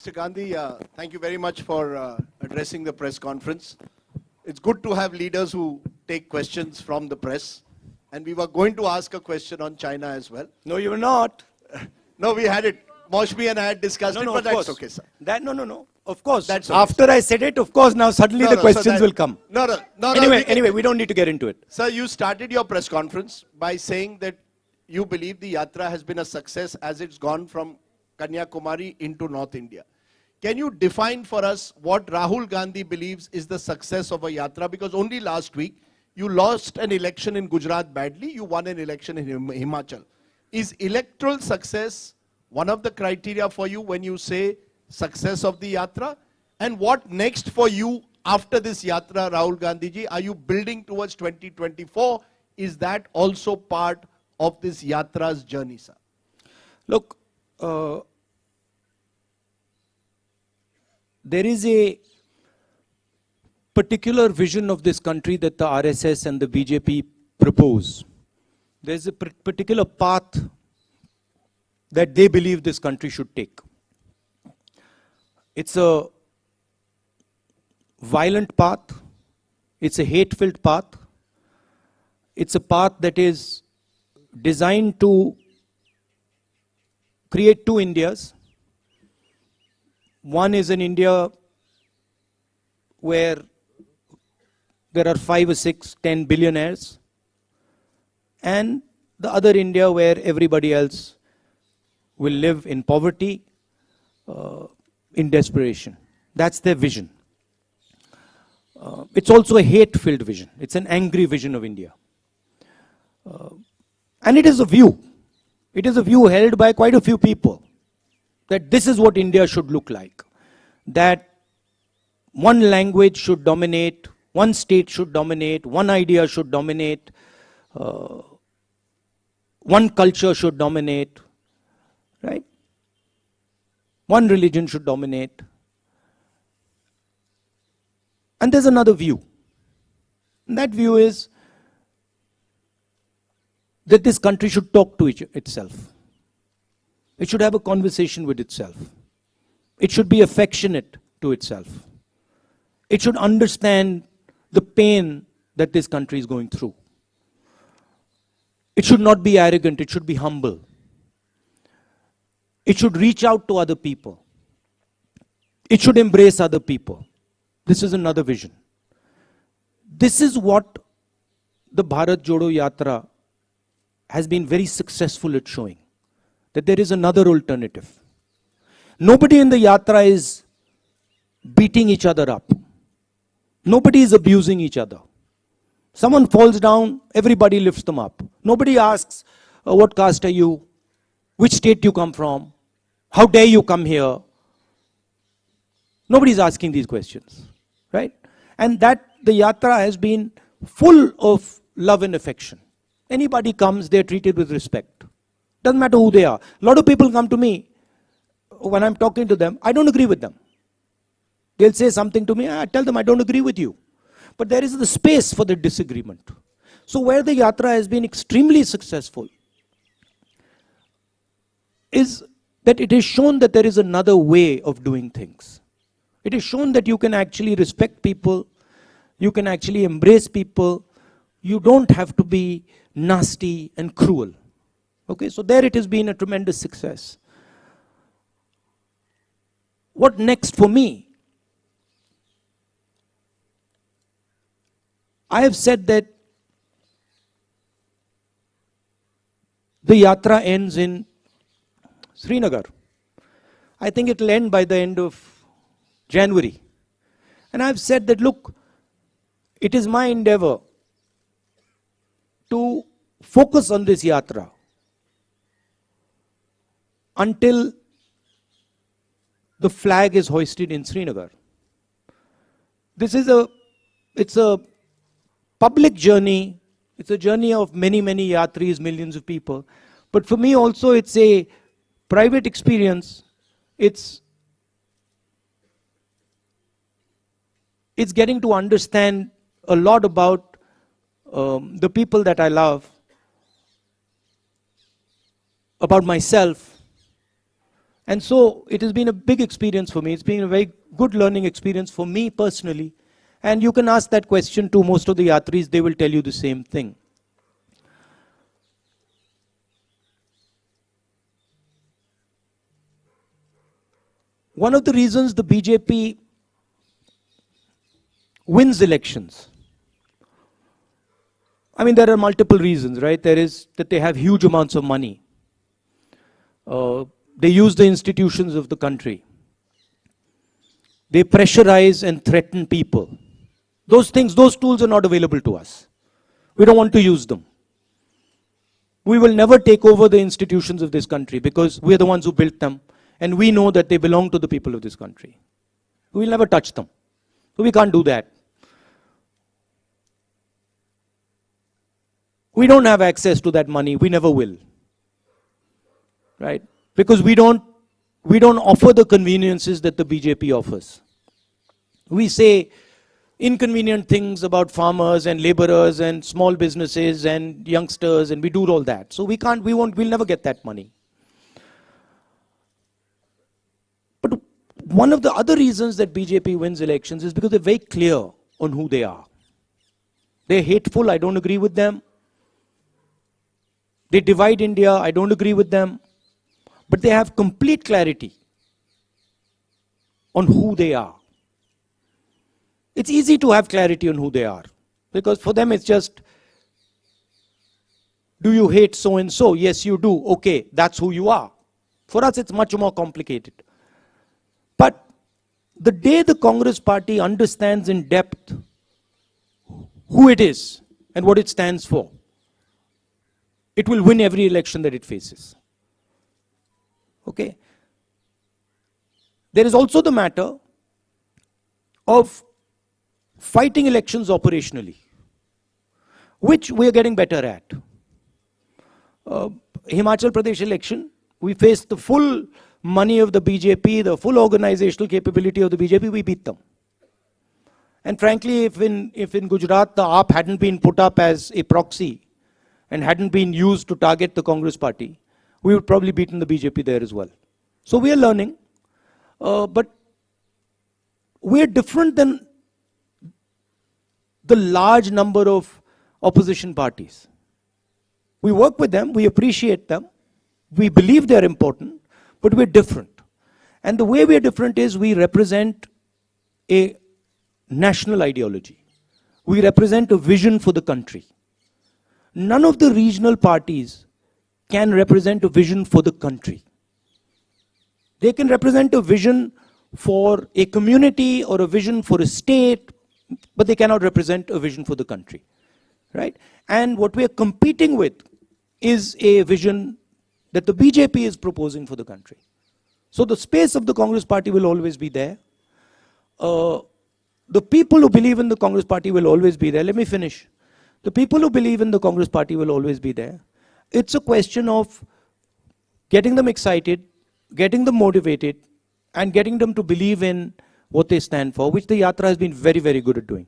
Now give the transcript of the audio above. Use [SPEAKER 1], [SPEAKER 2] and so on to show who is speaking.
[SPEAKER 1] Mr. Gandhi, thank you very much for addressing the press conference. It's good to have leaders who take questions from the press. And we were going to ask a question on China as well.
[SPEAKER 2] No, you were not.
[SPEAKER 1] No, we had it. Moshmi and I had discussed it, but that's okay, sir.
[SPEAKER 2] No. Of course.
[SPEAKER 1] That's okay,
[SPEAKER 2] After I said it, of course, now suddenly the questions will come.
[SPEAKER 1] No.
[SPEAKER 2] Anyway, we don't need to get into it.
[SPEAKER 1] Sir, you started your press conference by saying that you believe the Yatra has been a success as it's gone from Kanyakumari into North India. Can you define for us what Rahul Gandhi believes is the success of a Yatra? Because only last week, you lost an election in Gujarat badly, you won an election in Himachal. Is electoral success one of the criteria for you when you say success of the Yatra? And what next for you after this Yatra, Rahul Gandhi ji? Are you building towards 2024? Is that also part of this Yatra's journey, sir?
[SPEAKER 2] Look, there is a particular vision of this country that the RSS and the BJP propose. There's a particular path that they believe this country should take. It's a violent path. It's a hate-filled path. It's a path that is designed to create two Indias. One is an India where there are 5 or 6, 10 billionaires, and the other India where everybody else will live in poverty, in desperation. That's their vision. It's also a hate-filled vision. It's an angry vision of India. And it is a view. It is a view held by quite a few people that this is what India should look like. That one language should dominate, one state should dominate, one idea should dominate, one culture should dominate, right? One religion should dominate. And there's another view. And that view is that this country should talk to itself. It should have a conversation with itself. It should be affectionate to itself. It should understand the pain that this country is going through. It should not be arrogant, it should be humble. It should reach out to other people. It should embrace other people. This is another vision. This is what the Bharat Jodo Yatra has been very successful at showing. That there is another alternative. Nobody in the Yatra is beating each other up. Nobody is abusing each other. Someone falls down, everybody lifts them up. Nobody asks, what caste are you? Which state you come from? How dare you come here? Nobody is asking these questions, right? And that the Yatra has been full of love and affection. Anybody comes, they're treated with respect. Doesn't matter who they are. A lot of people come to me, when I'm talking to them, I don't agree with them. They'll say something to me, I tell them I don't agree with you. But there is the space for the disagreement. So where the Yatra has been extremely successful is that it has shown that there is another way of doing things. It has shown that you can actually respect people, you can actually embrace people, you don't have to be nasty and cruel. Okay, so there it has been a tremendous success. What next for me? I have said that the Yatra ends in Srinagar. I think it will end by the end of January. And I have said that, look, it is my endeavor to focus on this Yatra until the flag is hoisted in Srinagar. This is it's a public journey. It's a journey of many, many yatris, millions of people. But for me also, it's a private experience. It's getting to understand a lot about the people that I love, about myself, And so it has been a big experience for me. It's been a very good learning experience for me personally. And you can ask that question to most of the yatris, they will tell you the same thing. One of the reasons the BJP wins elections, I mean, there are multiple reasons, right? There is that they have huge amounts of money. They use the institutions of the country. They pressurize and threaten people. Those things, those tools are not available to us. We don't want to use them. We will never take over the institutions of this country because we are the ones who built them and we know that they belong to the people of this country. We will never touch them. So we can't do that. We don't have access to that money. We never will. Right? Because we don't offer the conveniences that the BJP offers. We say inconvenient things about farmers and laborers and small businesses and youngsters, and we do all that. So we'll never get that money. But one of the other reasons that BJP wins elections is because they're very clear on who they are. They're hateful, I don't agree with them. They divide India, I don't agree with them. But they have complete clarity on who they are. It's easy to have clarity on who they are. Because for them it's just, do you hate so and so? Yes, you do. Okay, that's who you are. For us it's much more complicated. But the day the Congress party understands in depth who it is and what it stands for, it will win every election that it faces. Okay? There is also the matter of fighting elections operationally, which we are getting better at. Himachal Pradesh election, we faced the full money of the BJP, the full organizational capability of the BJP, we beat them. And frankly, if in Gujarat the AAP hadn't been put up as a proxy and hadn't been used to target the Congress party, we would probably beaten the BJP there as well. So we are learning, but we are different than the large number of opposition parties. We work with them, we appreciate them, we believe they are important, but we're different. And the way we are different is we represent a national ideology. We represent a vision for the country. None of the regional parties can represent a vision for the country. They can represent a vision for a community or a vision for a state, but they cannot represent a vision for the country. Right? And what we are competing with is a vision that the BJP is proposing for the country. So the space of the Congress party will always be there. The people who believe in the Congress party will always be there. Let me finish. The people who believe in the Congress party will always be there. It's a question of getting them excited, getting them motivated, and getting them to believe in what they stand for, which the Yatra has been very, very good at doing.